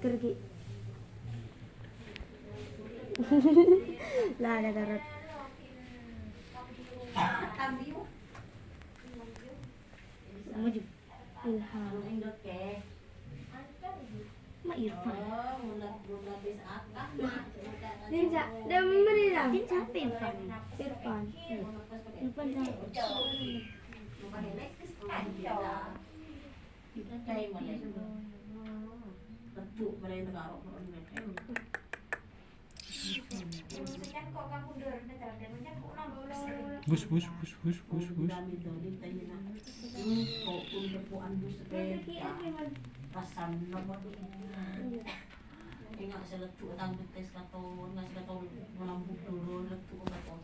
Kergi. Lah ada darat. Maju. Ilham. Ma Irfan. Dinsa, dia memberi dah. Dinsa apa Irfan? Irfan. Irfan dah. Bus. Rasan nomor ingat saya letuk tanggung tes katon ngasih katon melambung turun letuk katon